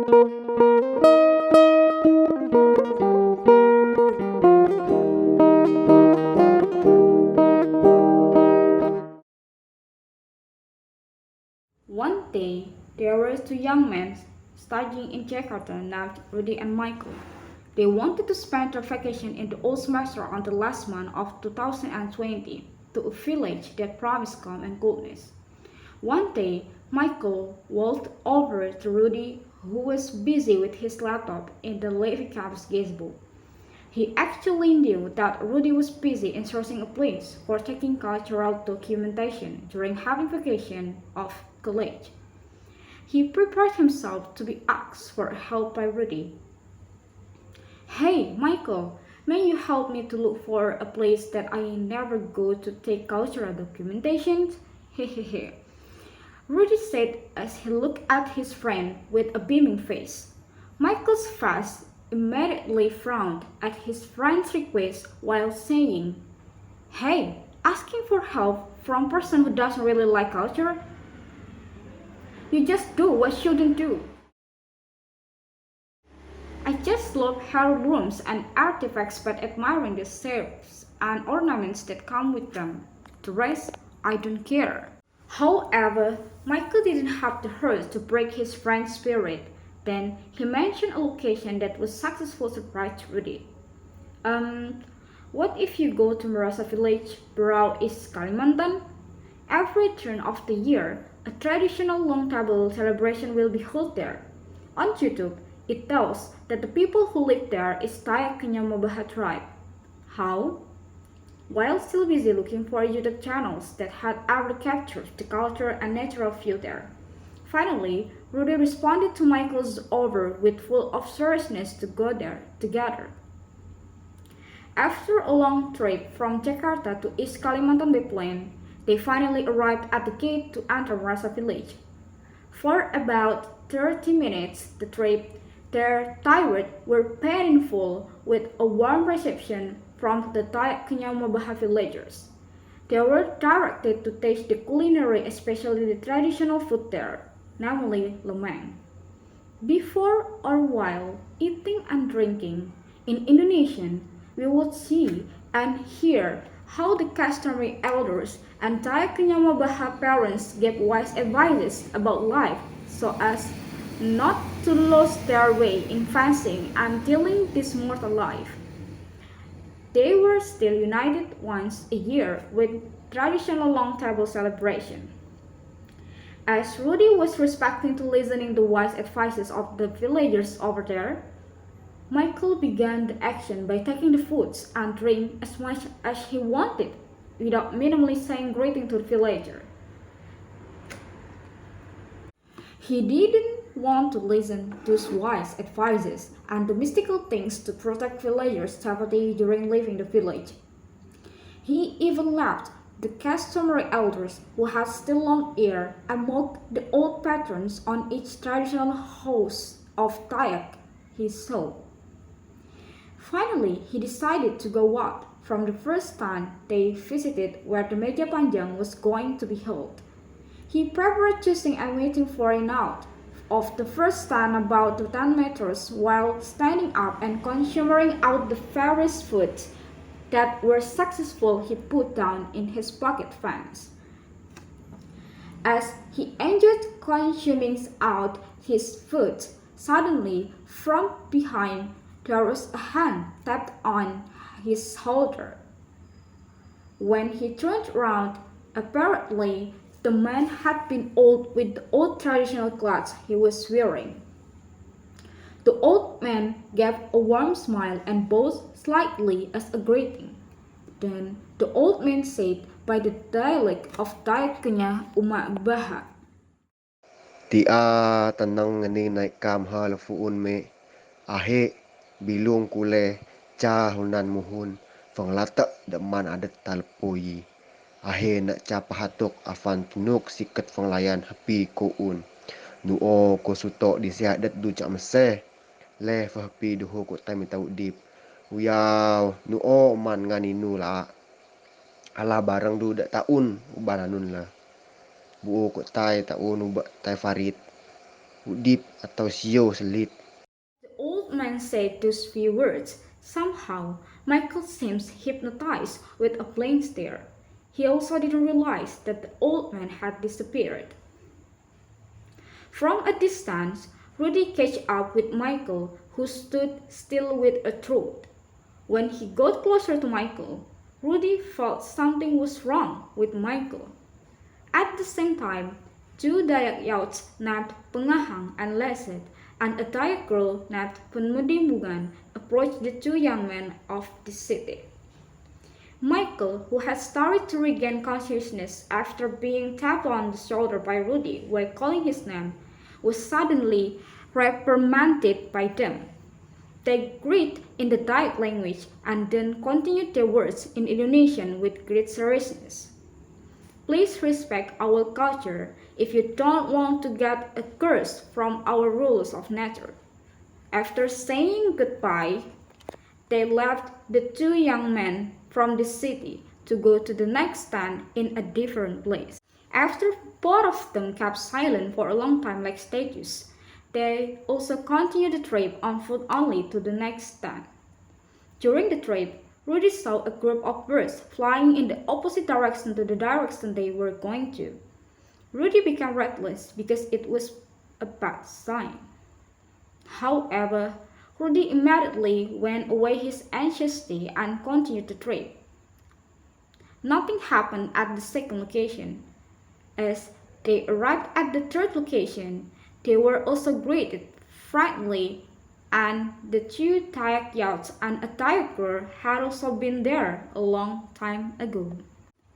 One day, there were two young men studying in Jakarta named Rudy and Michael. They wanted to spend their vacation in the old semester on the last month of 2020 to a village that promised calm and coolness. One day, Michael walked over to Rudy, who was busy with his laptop in the living campus gazebo. He actually knew that Rudy was busy in sourcing a place for taking cultural documentation during having vacation of college. He prepared himself to be asked for help by Rudy. "Hey, Michael, may you help me to look for a place that I never go to take cultural documentation?" Hehehe. Rudy said as he looked at his friend with a beaming face. Michael's face immediately frowned at his friend's request while saying, "Hey, asking for help from a person who doesn't really like culture? You just do what you shouldn't do. I just love heirlooms and artifacts by admiring the shapes and ornaments that come with them. The rest, I don't care." However, Michael didn't have the heart to break his friend's spirit. Then he mentioned a location that was successful surprise Rudy. What if you go to Merasa village, Berau, East Kalimantan? Every turn of the year, a traditional long table celebration will be held there. On YouTube, it tells that the people who live there is Dayak Kenyah Uma Baha tribe. How? While still busy looking for YouTube channels that had ever captured the culture and natural view there. Finally, Rudy responded to Michael's offer with full of seriousness to go there together. After a long trip from Jakarta to East Kalimantan by plane, they finally arrived at the gate to enter Merasa village. For about 30 minutes, the trip, their tired were painful with a warm reception from the Dayak Kenyah Uma Baha villagers. They were directed to taste the culinary, especially the traditional food there, namely lemang. Before or while eating and drinking, in Indonesian, we would see and hear how the customary elders and Dayak Kenyah Uma Baha parents gave wise advices about life so as not to lose their way in facing and dealing this mortal life. They were still united once a year with traditional long table celebration. As Rudy was respecting to listening to wise advices of the villagers over there, Michael began the action by taking the foods and drink as much as he wanted, without minimally saying greeting to the villager. He didn't want to listen to wise advices and the mystical things to protect villagers' safety during leaving the village. He even left the customary elders who had still long hair and mocked the old patterns on each traditional house of Dayak he saw. Finally, he decided to go out from the first time they visited where the Meja Panjang was going to be held. He prepared choosing and waiting for it out of the first stand about 10 meters while standing up and consuming out the various foods that were successful he put down in his pocket fans. As he enjoyed consuming out his food, suddenly from behind there was a hand tapped on his shoulder. When he turned around, apparently the man had been old with the old traditional clothes he was wearing. The old man gave a warm smile and bowed slightly as a greeting. Then the old man said by the dialect of Dayak Kenyah Uma Baha, "Tia tanang ngani naik kam halafuun me ahe bilung kule cha hunan muhun fang latak daman adat talpoyi. Ahe nak ca pahatok afan tunuk sikat fang layan hapi ko un. Nuo ko sutok di siadat du cak meseh. Le fa hapi duho ko tai minta udip. Uyaw nuo man ngani nu la. Ala barang du dak taun uban anun la. Buo ko tai taun ubak tai farid." udip atau sio Selit. The old man said those few words. Somehow, Michael seems hypnotized with a blank stare. He also didn't realize that the old man had disappeared. From a distance, Rudy caught up with Michael, who stood still with a throat. When he got closer to Michael, Rudy felt something was wrong with Michael. At the same time, two Dayak youths named Pengahang and Leset and a Dayak girl named Penmudimbugan approached the two young men of the city. Michael, who had started to regain consciousness after being tapped on the shoulder by Rudy while calling his name, was suddenly reprimanded by them. They greet in the Dayak language and then continued their words in Indonesian with great seriousness. Please respect our culture if you don't want to get a curse from our rules of nature. After saying goodbye, they left the two young men from the city to go to the next stand in a different place. After both of them kept silent for a long time like statues, they also continued the trip on foot only to the next stand. During the trip, Rudy saw a group of birds flying in the opposite direction to the direction they were going to. Rudy became restless because it was a bad sign. However, Rudy immediately went away his anxiety and continued the trip. Nothing happened at the second location. As they arrived at the third location, they were also greeted friendly, and the two Dayak youths and a Dayak girl had also been there a long time ago.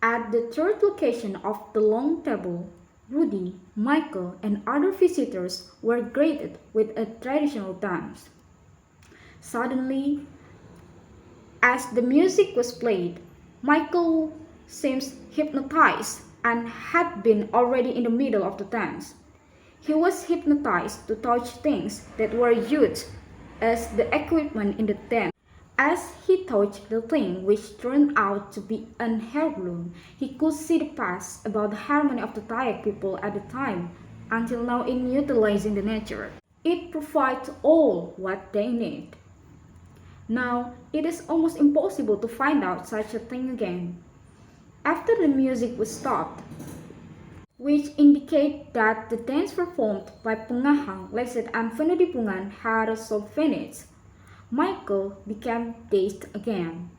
At the third location of the long table, Rudy, Michael, and other visitors were greeted with a traditional dance. Suddenly, as the music was played, Michael seems hypnotized and had been already in the middle of the dance. He was hypnotized to touch things that were used as the equipment in the dance. As he touched the thing which turned out to be an heirloom, he could see the past about the harmony of the Dayak people at the time, until now in utilizing the nature. It provides all what they need. Now, it is almost impossible to find out such a thing again. After the music was stopped, which indicate that the dance performed by Pengahang, Leset, and Penodipungan had also finished, Michael became dazed again.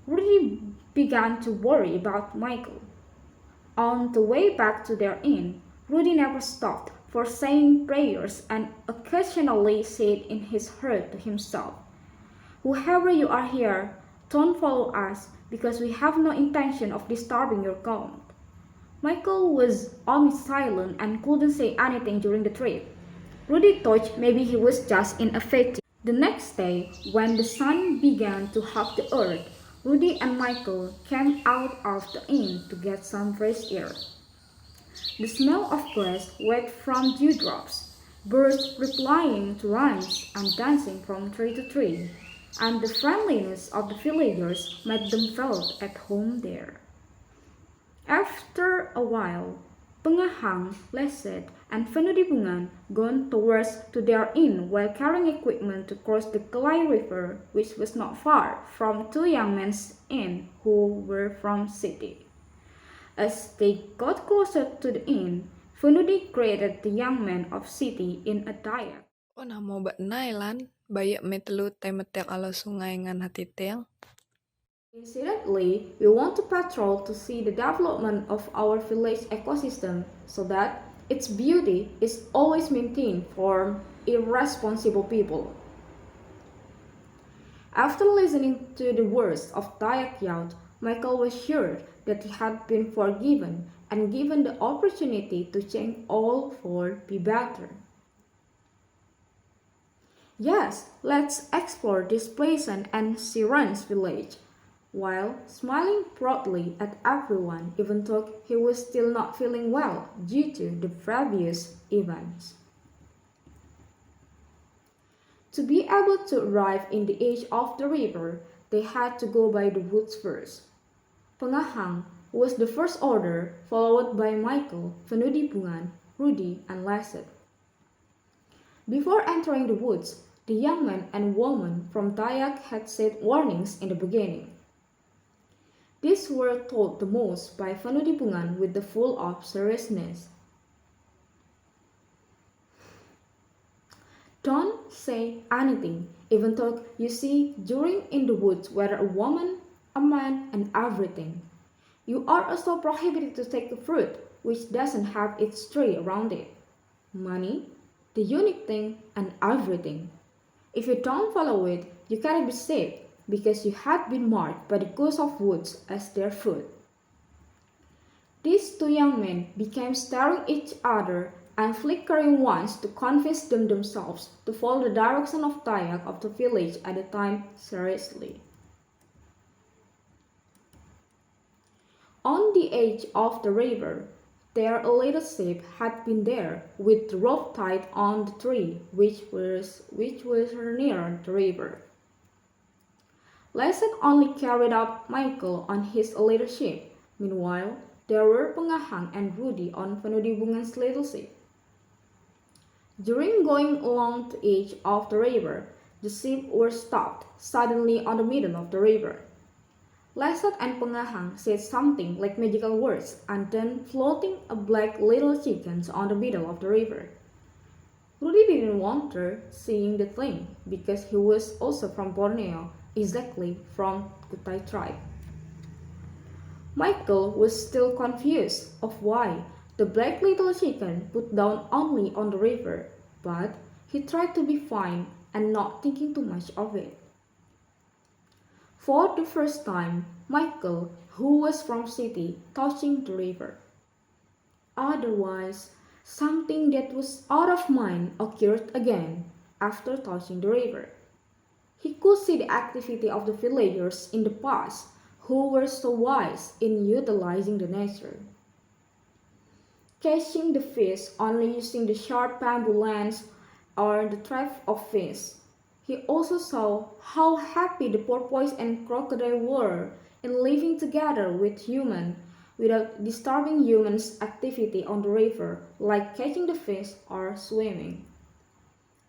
Rudy began to worry about Michael. On the way back to their inn, Rudy never stopped for saying prayers and occasionally said in his heart to himself, "Whoever you are here, don't follow us because we have no intention of disturbing your calm." Michael was almost silent and couldn't say anything during the trip. Rudy thought maybe he was just in a fatigue. The next day, when the sun began to hug the earth, Rudy and Michael came out of the inn to get some fresh air. The smell of grass wet from dewdrops, birds replying to rhymes and dancing from tree to tree, and the friendliness of the villagers made them feel at home there. After a while, Pengahang, Leset, and Penodipungan gone towards to their inn while carrying equipment to cross the Kelai River, which was not far from two young men's inn who were from city. As they got closer to the inn, Penodi greeted the young men of city in a Dayak. Oh namo ba nailan bayak metelu temetek ala sungai ngan hatitel. Incidentally, we want to patrol to see the development of our village ecosystem so that its beauty is always maintained for irresponsible people. After listening to the words of Dayak youth, Michael was sure that he had been forgiven and given the opportunity to change all for the better. Yes, let's explore this pleasant and serene village. While smiling proudly at everyone, even though he was still not feeling well due to the previous events. To be able to arrive in the edge of the river, they had to go by the woods first. Pengahang was the first order, followed by Michael, Penodipungan, Rudy, and Leset. Before entering the woods, the young man and woman from Dayak had said warnings in the beginning. These were told the most by Fanudibungan with the full of seriousness. Don't say anything, even though you see during in the woods whether a woman, a man, and everything. You are also prohibited to take a fruit which doesn't have its tree around it. Money, the unique thing, and everything. If you don't follow it, you cannot be saved because you had been marked by the ghost of woods as their food. These two young men became staring each other and flickering ones to convince themselves to follow the direction of Dayak of the village at the time seriously. On the edge of the river, there a little ship had been there, with the rope tied on the tree, which was near the river. Leset only carried out Michael on his little ship. Meanwhile, there were Pengahang and Rudy on Fanudibungan's little ship. During going along the edge of the river, the ship was stopped suddenly on the middle of the river. Leset and Pengahang said something like magical words and then floating a black little chicken on the middle of the river. Rudy didn't wonder seeing the thing because he was also from Borneo, exactly from Kutai tribe. Michael was still confused of why the black little chicken put down only on the river, but he tried to be fine and not thinking too much of it. For the first time, Michael, who was from city, touching the river. Otherwise, something that was out of mind occurred again after touching the river. He could see the activity of the villagers in the past who were so wise in utilizing the nature. Catching the fish only using the sharp bamboo lance or the trap of fish. He also saw how happy the porpoise and crocodile were in living together with humans without disturbing humans' activity on the river, like catching the fish or swimming.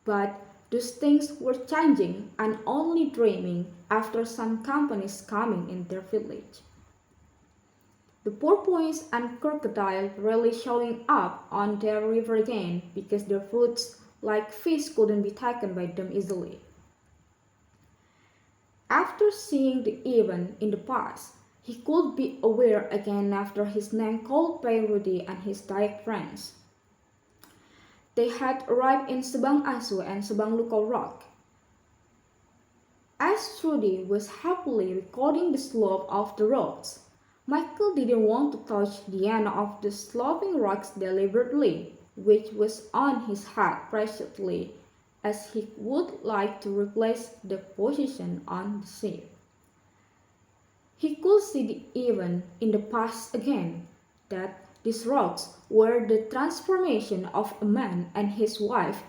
But those things were changing and only dreaming after some companies coming in their village. The porpoise and crocodile really showing up on their river again because their foods, like fish, couldn't be taken by them easily. After seeing the event in the past, he could be aware again after his name called by Rudy and his Dayak friends. They had arrived in Sebang Asu and Sebang Lukoq. As Rudy was happily recording the slope of the rocks, Michael didn't want to touch the end of the sloping rocks deliberately, which was on his head preciously, as he would like to replace the position on the ship. He could see the event in the past again, that these rocks were the transformation of a man and his wife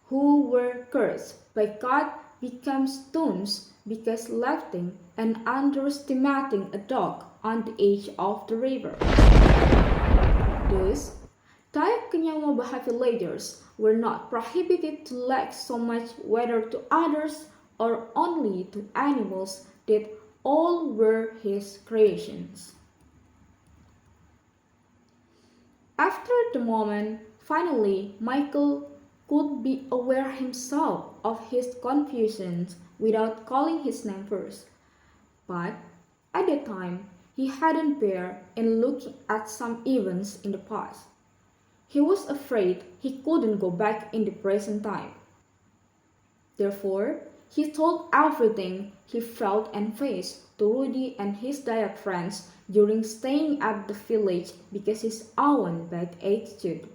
who were cursed by God become stones because lifting and underestimating a dog on the edge of the river. Thus, Dayak Kenyah Uma Baha villagers were not prohibited to lack so much whether to others or only to animals, that all were his creations. After the moment, finally, Michael could be aware himself of his confusion without calling his name first. But at the time, he hadn't been in looking at some events in the past. He was afraid he couldn't go back in the present time. Therefore, he told everything he felt and faced to Rudy and his Dayak friends during staying at the village because his own bad attitude.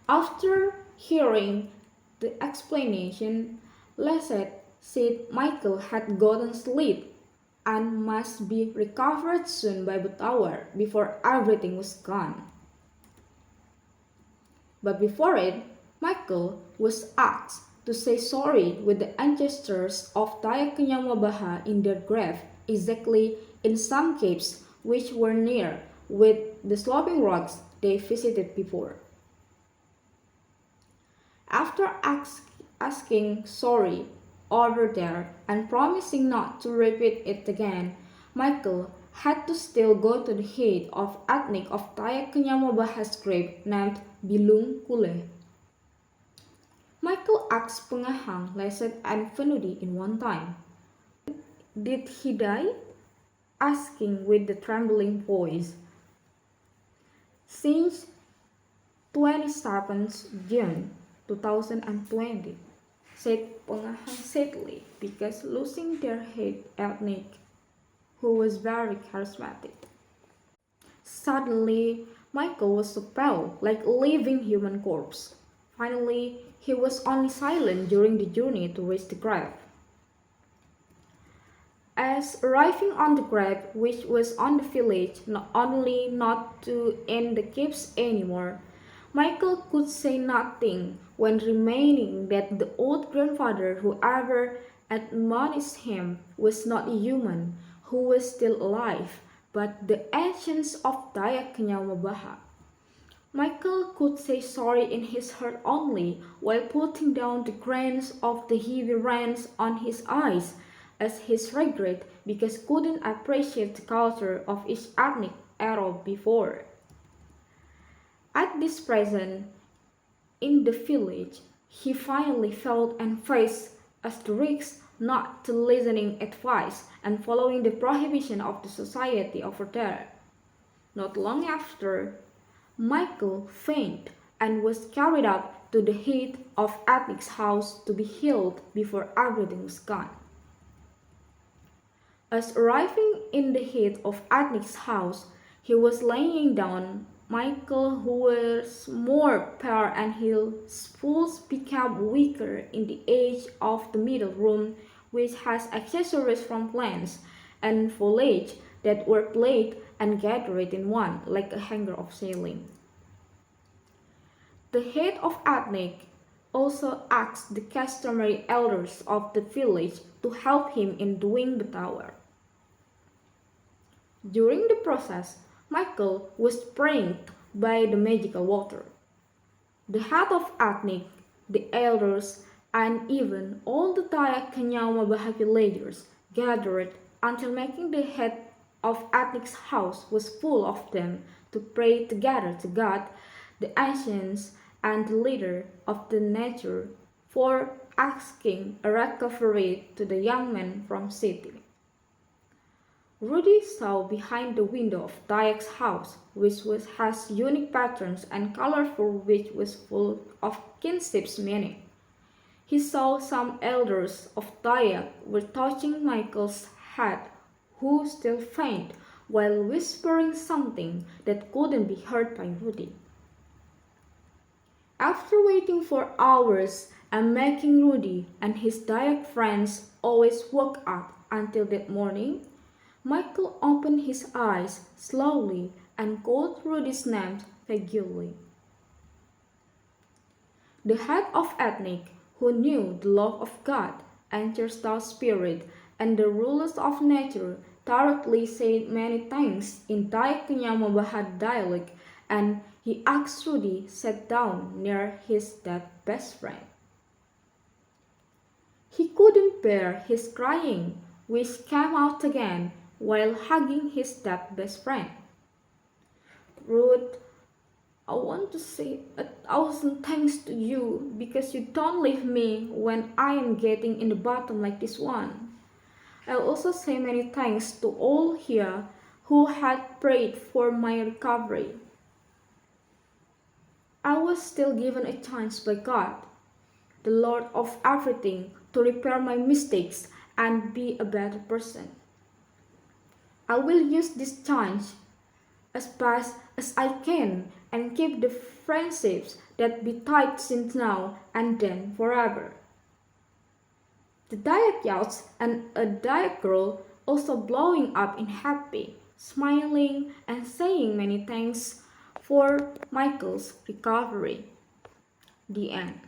After hearing the explanation, Leset said Michael had gotten sleep and must be recovered soon by the hour before everything was gone. But before it, Michael was asked to say sorry with the ancestors of Dayak Kenyah Uma Baha in their grave, exactly in some caves which were near with the sloping rocks they visited before. After asking sorry over there and promising not to repeat it again, Michael had to still go to the head of ethnic of Dayak Kenyah Uma Baha's grave named Bilung Kule. Michael asked Pengahang, Leset, and Venudi in one time, "Did he die?" asking with the trembling voice. "Since 27th June 2020, said Pengahang sadly, because losing their head ethnic, who was very charismatic. Suddenly, Michael was so pale, like a living human corpse. Finally, he was only silent during the journey to reach the grave. As arriving on the grave, which was on the village, not only not to end the keeps anymore, Michael could say nothing when remaining that the old grandfather who ever admonished him was not a human, who was still alive, but the ancients of Dayak Kenyah Uma Baha. Michael could say sorry in his heart only, while putting down the grains of the heavy rains on his eyes, as his regret because couldn't appreciate the culture of each ethnic era before. At this present, in the village, he finally felt and faced as the risk not to listening advice and following the prohibition of the society over there. Not long after, Michael fainted and was carried up to the head of ethnic's house to be healed before everything was gone. As arriving in the head of ethnic's house, he was laying down. Michael, who was more pale and his pulse became weaker in the edge of the middle room, which has accessories from plants and foliage that were played and gathered in one, like a hanger of ceiling. The head of ethnic also asked the customary elders of the village to help him in doing the tower. During the process, Michael was pranked by the magical water. The head of ethnic, the elders, and even all the Dayak Kenyah Uma Baha villagers gathered until making the head of ethnic's house was full of them to pray together to God, the ancients, and the leader of the nature for asking a recovery to the young man from city. Rudy saw behind the window of Dayak's house, which has unique patterns and colorful, which was full of kinship's meaning. He saw some elders of Dayak were touching Michael's head, who still fainted, while whispering something that couldn't be heard by Rudy. After waiting for hours and making Rudy and his Dayak friends always woke up until that morning, Michael opened his eyes slowly and called Rudy's name vaguely. The head of ethnic, who knew the love of God, ancestral spirit, and the rulers of nature, directly said many things in Dayak Kenyah Uma Baha dialect, and he asked Rudy sat down near his dead best friend. He couldn't bear his crying, which came out again while hugging his dead best friend. "Ruth, I want to say 1,000 thanks to you because you don't leave me when I am getting in the bottom like this one. I'll also say many thanks to all here who had prayed for my recovery. I was still given a chance by God, the Lord of everything, to repair my mistakes and be a better person. I will use this chance as best as I can and keep the friendships that be tight since now and then forever." The Dayak youths and a Dayak girl also blowing up in happy, smiling and saying many thanks for Michael's recovery. The end.